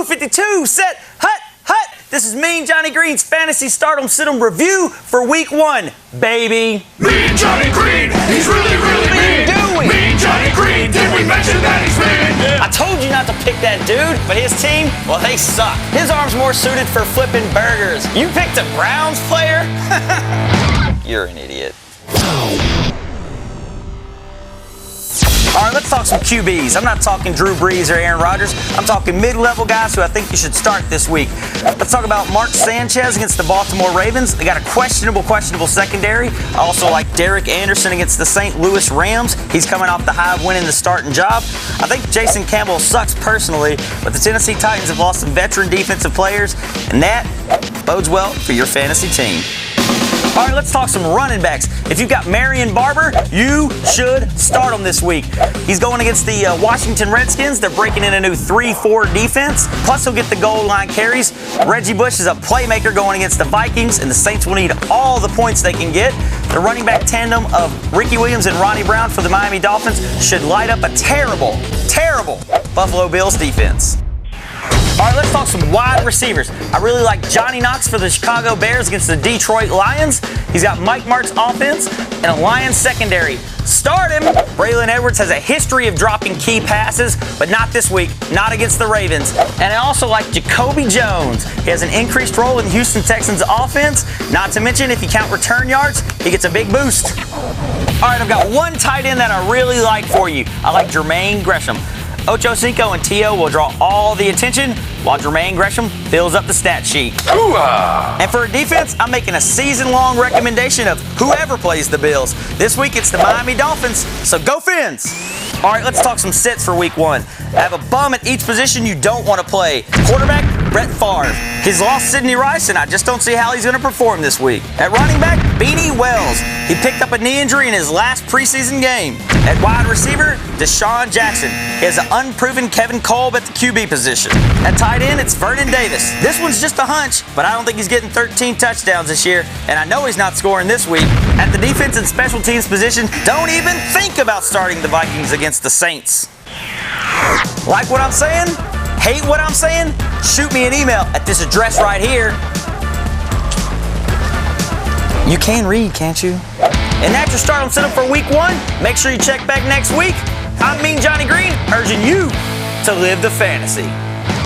252, set, hut, hut. This is Mean Johnny Greene's Fantasy Stardom Sit-'em Review for Week 1, baby. Mean Johnny Greene, he's really, really mean. Doing? Mean Johnny Greene, did we mention that he's mean? I told you not to pick that dude, but his team, well, they suck. His arm's more suited for flipping burgers. You picked a Browns player? You're an idiot. All right, let's talk some QBs. I'm not talking Drew Brees or Aaron Rodgers. I'm talking mid-level guys who I think you should start this week. Let's talk about Mark Sanchez against the Baltimore Ravens. They got a questionable secondary. I also like Derek Anderson against the St. Louis Rams. He's coming off the high of winning the starting job. I think Jason Campbell sucks personally, but the Tennessee Titans have lost some veteran defensive players, and that bodes well for your fantasy team. All right, let's talk some running backs. If you've got Marion-Barber, you should start him this week. He's going against the Washington Redskins. They're breaking in a new 3-4 defense. Plus, he'll get the goal line carries. Reggie Bush is a playmaker going against the Vikings, and the Saints will need all the points they can get. The running back tandem of Ricky Williams and Ronnie Brown for the Miami Dolphins should light up a terrible Buffalo Bills defense. All right, let's talk some wide receivers. I really like Johnny Knox for the Chicago Bears against the Detroit Lions. He's got Mike Mart's offense and a Lions secondary. Start him. Braylon Edwards has a history of dropping key passes, but not this week, not against the Ravens. And I also like Jacoby Jones. He has an increased role in the Houston Texans offense. Not to mention, if you count return yards, he gets a big boost. All right, I've got one tight end that I really like for you. I like Jermaine Gresham. Ocho Cinco and T.O. will draw all the attention, while Jermaine Gresham fills up the stat sheet. Ooh-ah. And for a defense, I'm making a season-long recommendation of whoever plays the Bills. This week, it's the Miami Dolphins, so go Fins! All right, let's talk some sits for Week 1. I have a bum at each position you don't want to play. Quarterback, Brett Favre. He's lost Sidney Rice, and I just don't see how he's going to perform this week. At running back, Beanie Wells. He picked up a knee injury in his last preseason game. At wide receiver, Deshaun Jackson. He has an unproven Kevin Kolb at the QB position. At tight end, it's Vernon Davis. This one's just a hunch, but I don't think he's getting 13 touchdowns this year, and I know he's not scoring this week. At the defense and special teams position, don't even think about starting the Vikings against the Saints. Like what I'm saying? Hate what I'm saying? Shoot me an email at this address right here. You can read, can't you? And that's your Stardom Sit-'em for Week 1. Make sure you check back next week. I'm Mean Johnny Greene, urging you to live the fantasy.